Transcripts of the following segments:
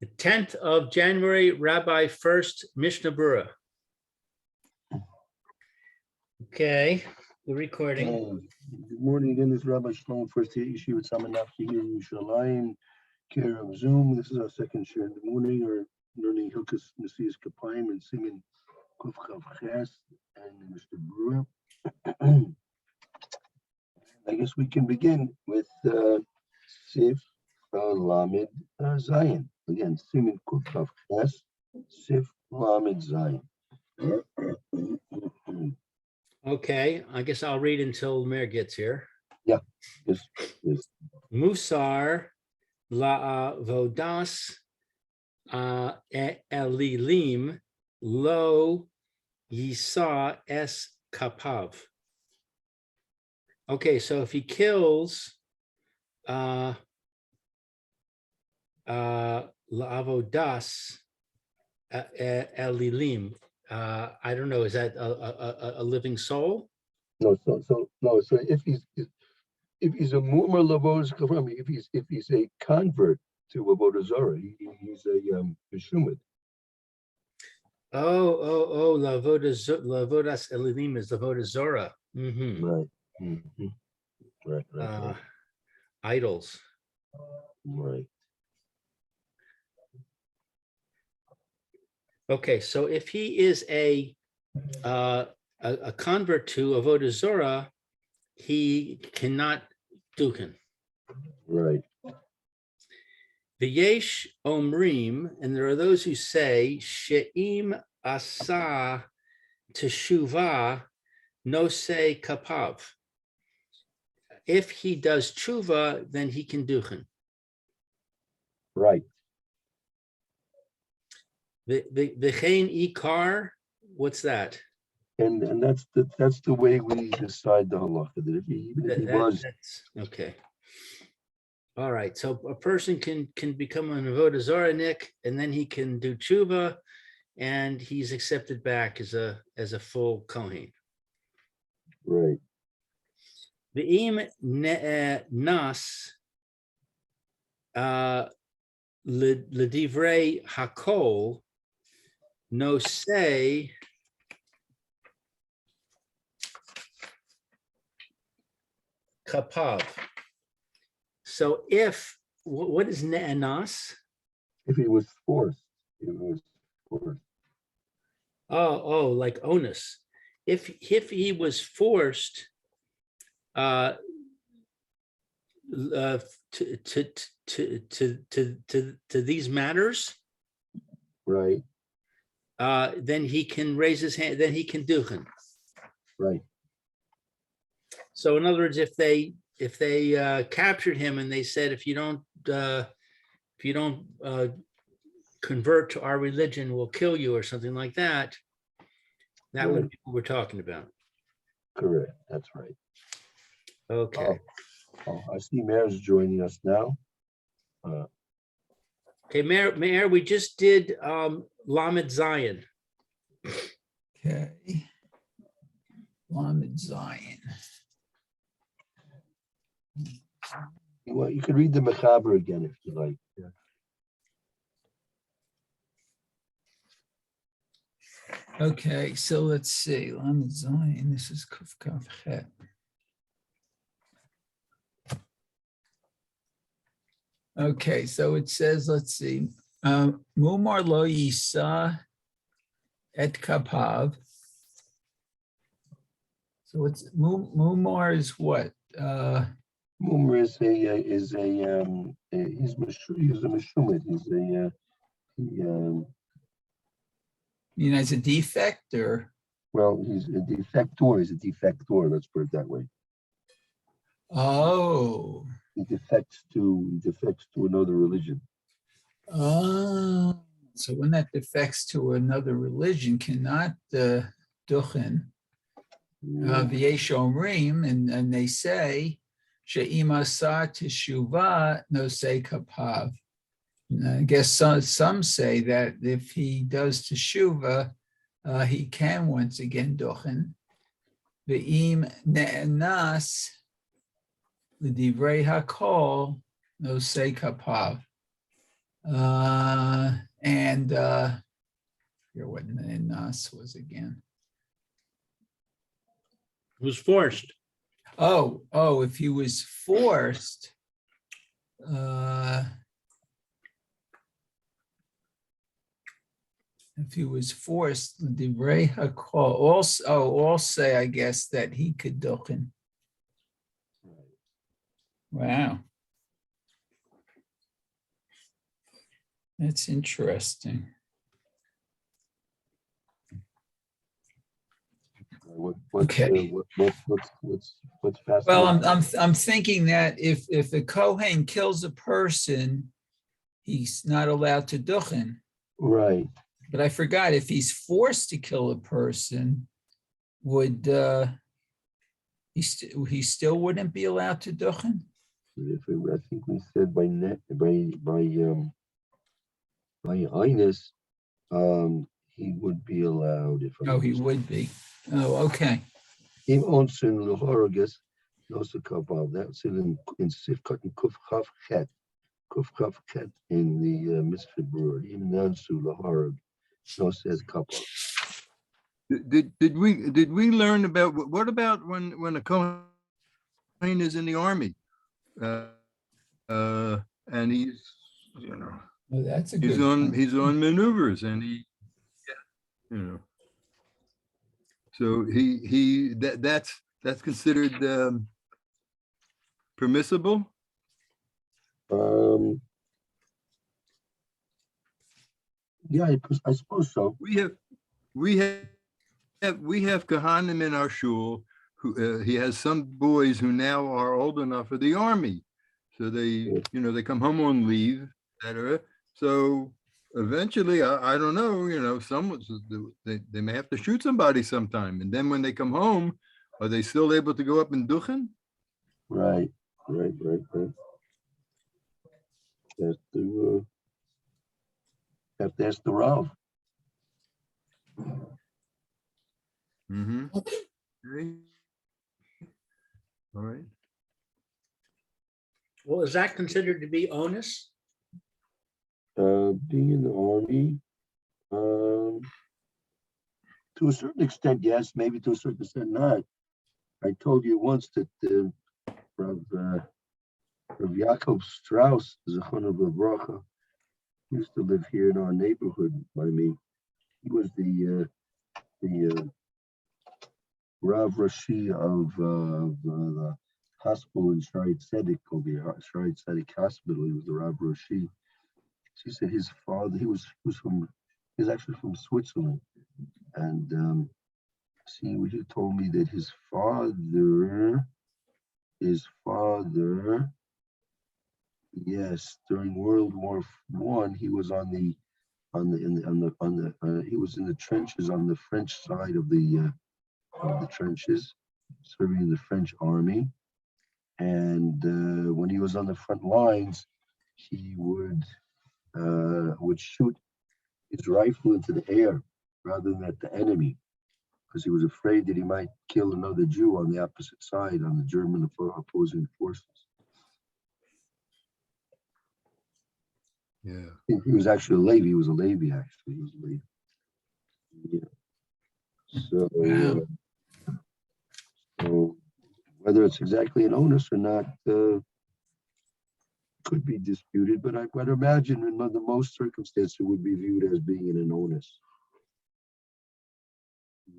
The 10th of January, Rabbi Furst, Mishna Berura. Okay, we're recording. Good morning again. This is Rabbi Shlomo Furst here, Yeshiva Samanachti here in Yerushalayim, care of Zoom. This is our second share in the morning. We're learning Hilchos Nesias Kapayim and Siman Kuf Chav Ches and Mr. Berura. I guess we can begin with Sif Lamed Zayin. Again, Siman Kuf Chav Ches, Sif Lamed Zayin. Okay, I guess I'll read until Mayor gets here. Yeah. Yes. Musar la'avodas elilim lo yisa es kapav. Okay, so if he kills la'avodas elilim, I don't know, is that a living soul? No, so if he's a mumar lavodas kafram, if he's a convert to avodah zarah, he's a meshumad. Lavodas elilim is avodah zarah. Right. Mm-hmm. Right. Idols. Right. Okay, so if he is a convert to avodah zarah, he cannot duchen. Right. V'yesh omrim, and there are those who say she'im asa teshuvah nosei kapav. If he does tshuva, then he can duchen. Right. The v'chein ikar, what's that? And that's the way we decide the halacha. That if he was okay. All right. So a person can become an avodah zarah nick, and then he can do tshuva, and he's accepted back as a full kohen. Right. V'im nas l'divrei hakol no say kapav. So if, what is ne'anas? If he was forced, Oh, like onus. If he was forced to these matters, right? Then he can raise his hand. Then he can duchen. Right. So in other words, if they captured him and they said, if you don't convert to our religion, we'll kill you or something like that, that would be what we're talking about. Correct. That's right. Okay. I see Mayor's joining us now. Okay, Mayor, we just did Lamed Zayin. Okay. Lamed Zayin. Well, you can read the Mechaber again if you like. Yeah. Okay, so let's see. Lamed Zayin. This is Kuf Kav Chet. Okay, so it says, let's see. Mumar lo yisa et kapav. So it's Mumar is what? Mumar is a he's a meshumad. You know, it's a defect or? Well, he's a defector. He's a defector. Let's put it that way. Oh. He defects to another religion. Oh, so when that defects to another religion, cannot duchen v'yesh omrim, and they say she'im asa teshuvah nosei kapav. I guess some say that if he does teshuvah, he can once again duchen. V'im ne'enas l'divrei hakol nosei kapav. And here what Nas was again. It was forced. Oh, if he was forced, if he was forced, the Reha call also, all say, I guess, that he could duchen. Wow. That's interesting. Okay. What's fascinating? Well, I'm thinking that if the Kohen kills a person, he's not allowed to duchen. Right. But I forgot, if he's forced to kill a person, would he still wouldn't be allowed to duchen? I think we said by Inus, he would be allowed. Oh, he would be. Oh, okay. Im onsen lehorogus nosa kabav. That's in Sifkat and Kuf Chav Chet in the Misfit Brewer. Im nansu lehorog nosa kabav. Did we learn about what about when a Kohen is in the army, and he's Well, that's a good point. he's on maneuvers and so that's considered permissible. Yeah, I suppose so. We have Kohanim in our shul who he has some boys who now are old enough for the army, so they they come home on leave, etc. So eventually, I don't know, they may have to shoot somebody sometime, and then when they come home, are they still able to go up and duchen? Right. Have to ask the Rav. Mm-hmm. Okay. All right. Well, is that considered to be onus? Being in the army, to a certain extent, yes. Maybe to a certain extent, not. I told you once that Rav Yaakov Strauss, Zechon Bracha, used to live here in our neighborhood by me. He was the Rav Rashi of the hospital in Shari Tzedek, called the Shari Tzedek Hospital. He was the Rav Rashi. She said his father, he was actually from Switzerland, and he told me that his father, yes, during World War I, he was he was in the trenches on the French side of the trenches, serving in the French army. And when he was on the front lines, he would shoot his rifle into the air rather than at the enemy, because he was afraid that he might kill another Jew on the opposite side, on the German opposing forces. Yeah. He was actually a Levi. He was a Levi, actually. He was a Levi. Yeah. So, so whether it's exactly an onus or not could be disputed, but I'd imagine in the most circumstances it would be viewed as being an onus.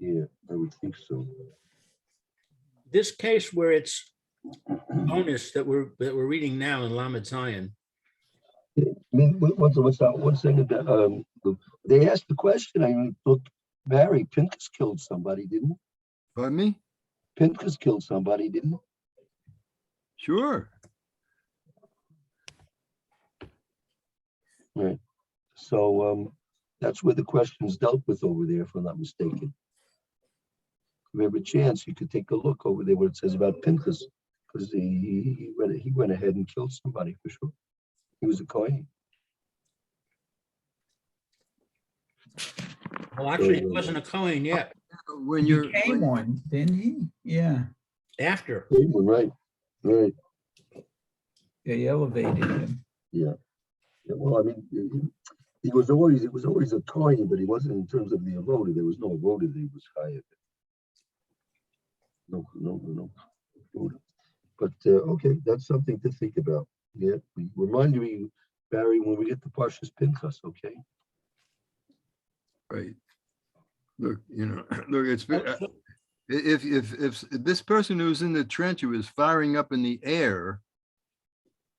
Yeah, I would think so. This case where it's onus that we're reading now in Lamed Zion. I mean, what's that one thing that they asked the question? I mean, look, Barry, Pinchas killed somebody, didn't he? Pardon me? Pinchas killed somebody, didn't he? Sure. Right. So that's where the question's dealt with over there, if I'm not mistaken. If you have a chance, you could take a look over there where it says about Pinchas, because he went ahead and killed somebody for sure. He was a Kohen. Well, actually, he wasn't a Kohen yet. When He became one, didn't he? Yeah, After. Right. they elevated him. Yeah. Yeah, well, I mean, it was always a coin, but he wasn't in terms of the avoda. There was no avoda that he was high. No avoda. But okay, that's something to think about. Yeah, remind me, Barry, when we get the Parshas Pinchas, okay? Right. Look, look, So- if this person who's in the trench who is firing up in the air,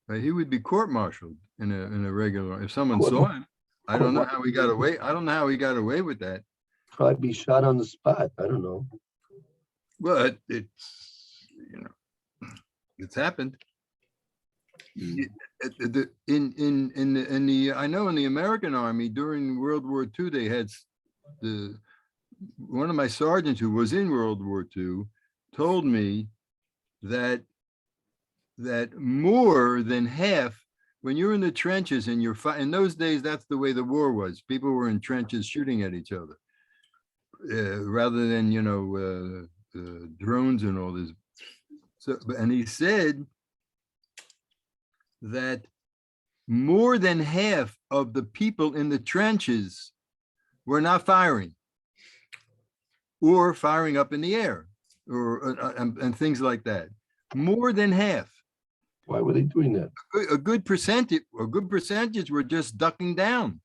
right, he would be court-martialed in a regular, if someone saw him. I don't know how he got away. I don't know how he got away with that. Probably be shot on the spot. I don't know. But it's happened. Mm. In the I know in the American Army during World War II, they had one of my sergeants who was in World War II told me that more than half, when you're in the trenches and you're in those days, that's the way the war was. People were in trenches shooting at each other rather than drones and all this. So, and he said that more than half of the people in the trenches were not firing or firing up in the air or and things like that. More than half. Why were they doing that? A good percentage were just ducking down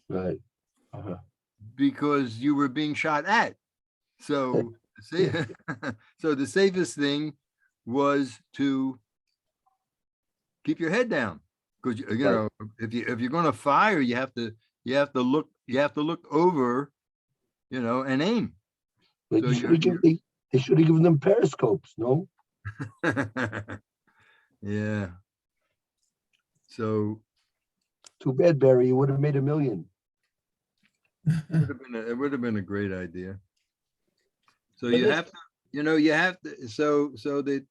Right. Uh-huh. because you were being shot at. So, so the safest thing was to keep your head down, because if you're going to fire, you have to look over, and aim. But So they should have given them periscopes, no? Yeah. So Too bad, Barry. You would have made $1 million. it would have been a great idea. So But you this- have to, you have to, so that,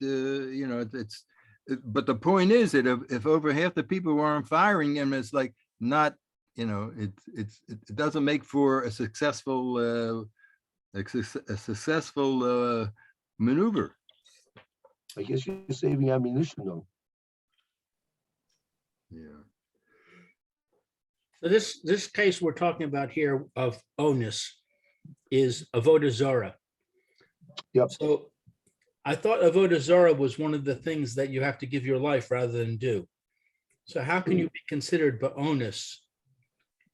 but the point is that if over half the people aren't firing, and it's like not, it doesn't make for a successful, maneuver. I guess you're saving ammunition, though. Yeah. So this case we're talking about here of onus is avodah zarah. Yep. So I thought avodah zarah was one of the things that you have to give your life rather than do. So how can you be considered onus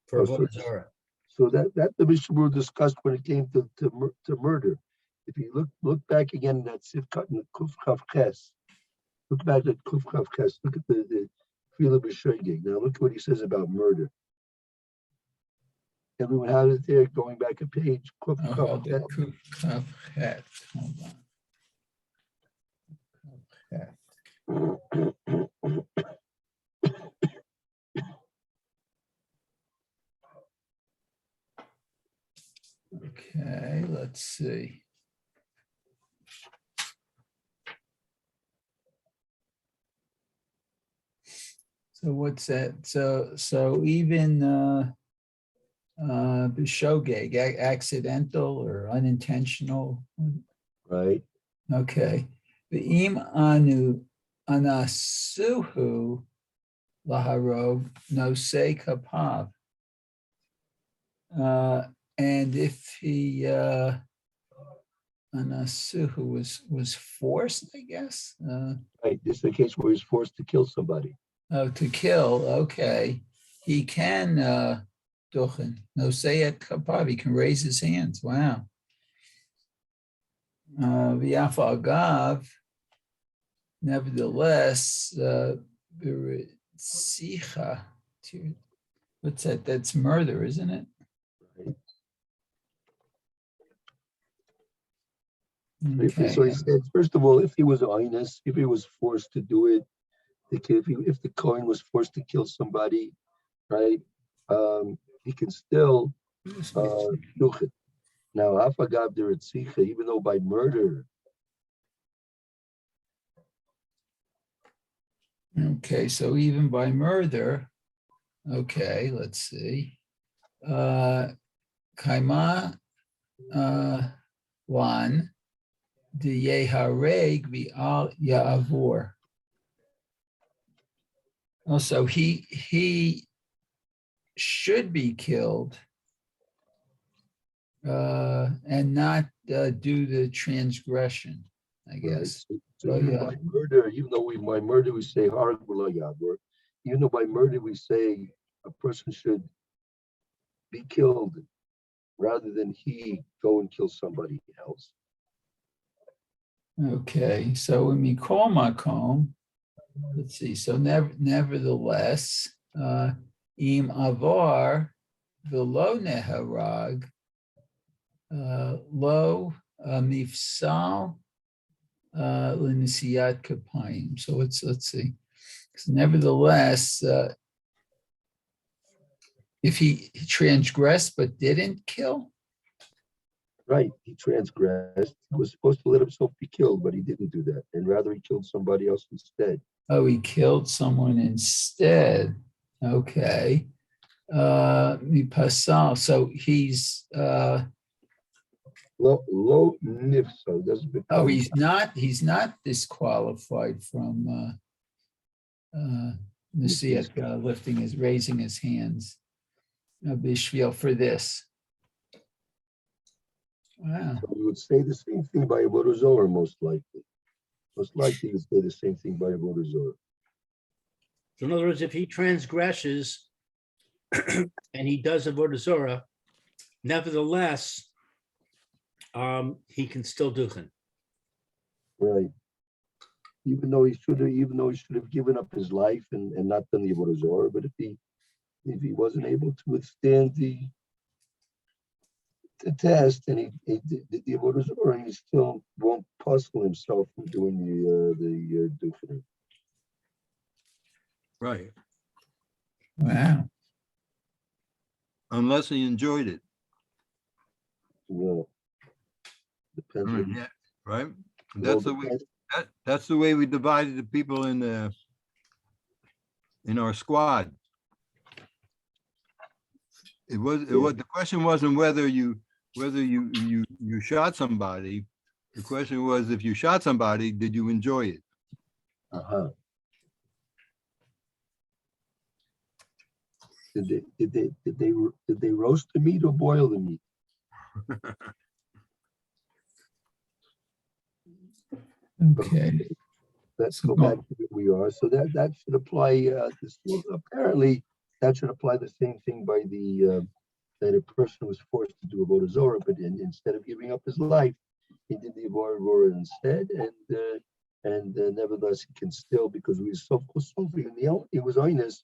for Oh, so- avodah zarah? So that the Mishna discussed when it came to murder. If you look back again at Sivkat and Kuf Chav Ches, look back at Kuf Chav Ches, look at the Fila B'Shoigeg. Now look what he says about murder. Everyone has it there, going back a page. Kuf Chav Ches. Hold on. Okay, let's see. So what's that? So even b'shogeg, accidental or unintentional. Right. Okay. V'im anu anasuhu laharog nosei kapav. And if he anasuhu was forced, I guess. Right. This is the case where he's forced to kill somebody. Oh, to kill. Okay. He can duchen. Nosei kapav. He can raise his hands. Wow. V'yafa agav. Nevertheless, sicha. What's that? That's murder, isn't it? Right. So he said, first of all, if he was honest, if he was forced to do it, if the Kohen was forced to kill somebody, right, he can still do it. Now, Afagav Deretzicha, even though by murder. Okay, so even by murder, okay, let's see. Kaima one, the Yehareg v'al Ya'avor. Also, he should be killed and not do the transgression, I Right. guess. So Oh, even yeah. by murder, even though by murder we say harg v'lo yavor, even though by murder we say a person should be killed rather than he go and kill somebody else. Okay, so when we call makom, let's see, so nevertheless, im avar v'lo neharag, lo mifsal l'nisiyat kapayim. So let's see. So nevertheless, if he transgressed but didn't kill, Right, he transgressed. He was supposed to let himself be killed, but he didn't do that, and rather he killed somebody else instead. oh, he killed someone instead. Okay. Mipasal. So he's Lo nifsa doesn't become. oh, he's not disqualified from Nasiat raising his hands. Bishvil for this. Wow. So we would say the same thing by Avodah Zorah, most likely. Most likely, you'd say the same thing by Avodah Zorah. So in other words, if he transgresses and he does avodah zorah, nevertheless, he can still do it. Right. Even though he should have given up his life and not done the Avodah Zorah, but if he wasn't able to withstand the test and he did the Avodah Zorah, he still won't puzzle himself from doing the Dufin. Right. Wow. Unless he enjoyed it. Well, depends. What Yeah, right. well, That's the way. depends- That's the way we divided the people in our squad. The question wasn't whether you shot somebody. The question was, if you shot somebody, did you enjoy it? Uh-huh. Did they roast the meat or boil the meat? Okay. Let's go back to where we are. So that should apply. Apparently, that should apply the same thing by the that a person was forced to do Avodah Zorah, but instead of giving up his life, he did the Avodah Zorah instead, and nevertheless he can still, because we so in the it was oinus,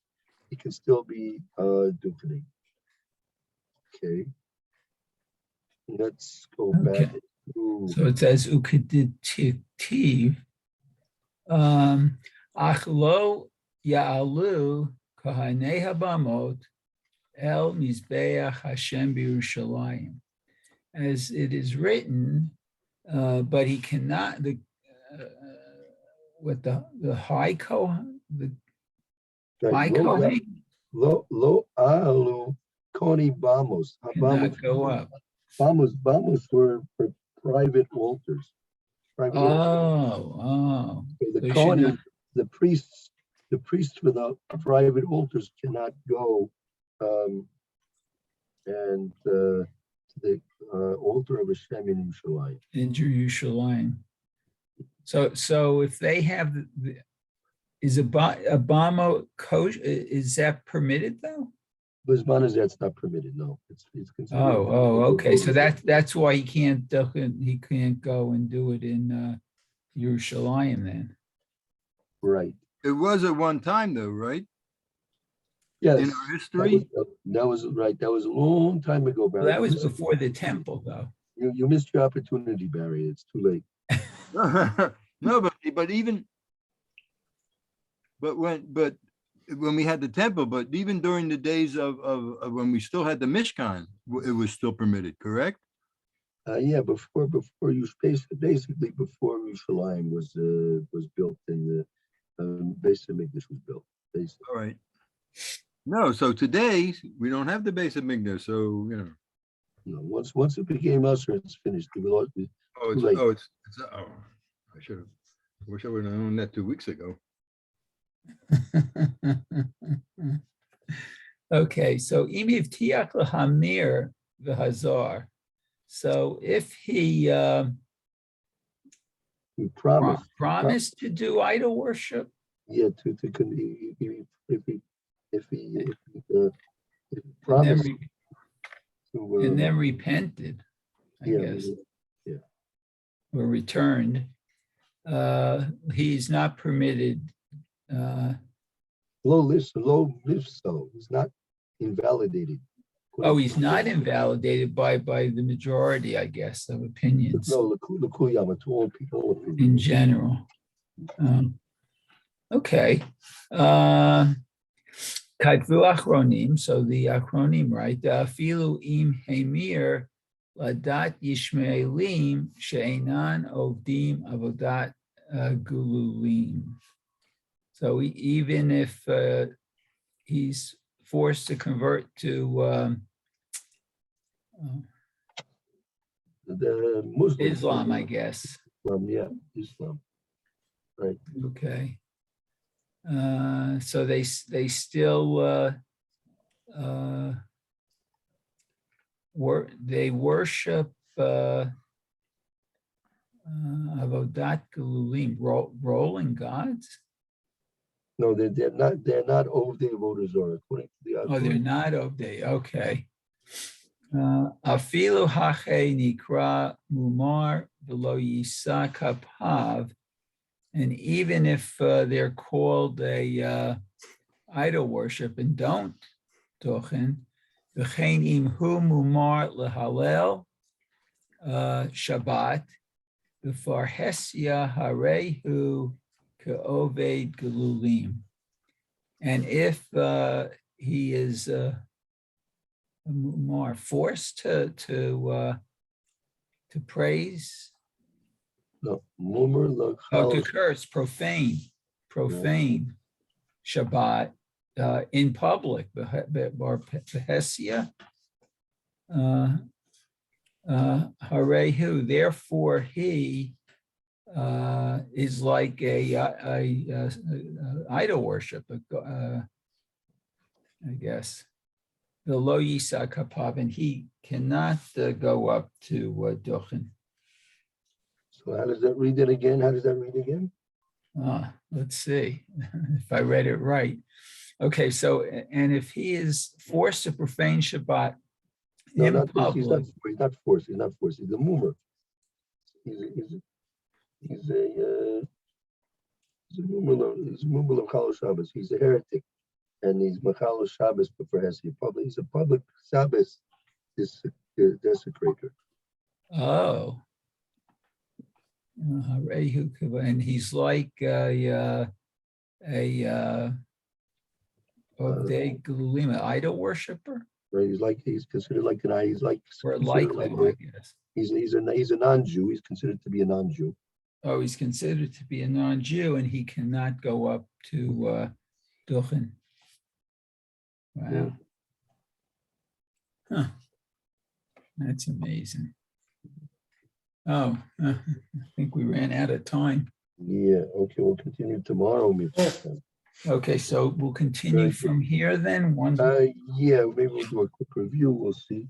he can still be dukening. Okay. Let's go back to. So it says ukedittiv achlo ya'alu kahanei habamot el mizbeach Hashem b'Yerushalayim, as it is written, but he cannot the high Kohen, the high Kohen Lo alu koni bamos. cannot go up. Bamos were for private altars. Private altars. Oh. So the So you should Kohanim, not- the priests for the private altars cannot go and to the altar of Hashem in Yerushalayim. in Jerusalem. So if they have is a bamo kosher, is that permitted though? Bisman is that's not permitted. No, it's considered. Okay. So that's why he can't go and do it in Jerusalem then. Right. It was at one time though, right? Yes. In our history. That was right. That was a long time ago, Barry. Well, that was before the temple though. You missed your opportunity, Barry. It's too late. No, but when we had the temple, but even during the days of when we still had the Mishkan, it was still permitted, correct? Yeah, before you basically before Yerushalayim was built and the base of Mikdash was built. Basically. All right. No, so today we don't have the base of Mikdash, so you know. No, once it became us, it's finished. Like- I should have. I wish I would have known that 2 weeks ago. Okay, so imiv tiach lahamir v'hazar. So if he He promised. promised to do idol worship, Yeah, if he and promised then, to, and then repented, I yeah, guess, yeah. or returned, he's not permitted. Low live so, it's not invalidated. Oh, he's not invalidated by the majority, I guess, of opinions No, the Kuyama to all people. in general. Okay. Kadvu achronim. So the achronim, right? Afilu im hemir ladat yishmeelim she'enan ovdim avodat gululim. So even if he's forced to convert to The Muslim. Islam, I guess. Islam, yeah, Islam. Right. Okay. So they still they worship avodat gululim, rolling gods. No, they're not over the Avodah according to the. Oh, they're not Ovdei. Okay. Afilu hache nikra mumar v'lo yisa kapav. And even if they're called a idol worship and don't tochen, v'chein imhu mumar lehalel Shabbat v'farhesia harehu ke'oved gelulim. And if he is more forced to praise, No, Mumar to curse, profane Shabbat in public, or Behesia, Harehu. Therefore, he is like a idol worship, I guess. The lo yisa kapav, and he cannot go up to Dochen. So how does that read it again? How does that read again? Let's see if I read it right. Okay, so, and if he is forced to profane Shabbat No, in not this. public, He's not forced. He's a Mumar. He's a Mumar of Chal Shabbos. He's a heretic, and he's Machal Shabbos for Hesi. He's a public Shabbos desecrator. oh, and he's like a Ovdei Gelulim, idol worshiper, Right? He's considered like an. He's like or considered like them, like I guess. he's a non-Jew. He's considered to be a non-Jew. Oh, he's considered to be a non-Jew, and he cannot go up to Dochen. Wow. Huh. That's amazing. Oh, I think we ran out of time. Yeah. Okay. We'll continue tomorrow. Okay, so we'll continue Very good. from here then. Yeah. Maybe we'll do a quick review. We'll see.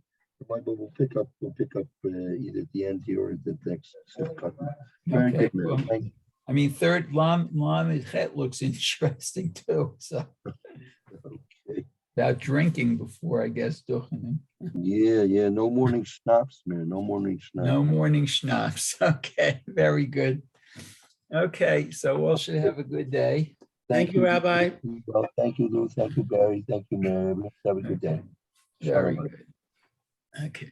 But we'll pick up. Either at the end here or at the next. Very Okay, good, man. well, Thank you. I mean, third Lam Chet looks interesting too. So Okay. about drinking before, I guess, Dochen. Yeah. No morning schnapps, man. No morning schnapps. No morning schnapps. Okay, very good. Okay, so all should have a good day. Thank you, Rabbi. Well, thank you, Lou. Thank you, Barry. Thank you, Mary. Have a good day. Very Shalom. good. Okay.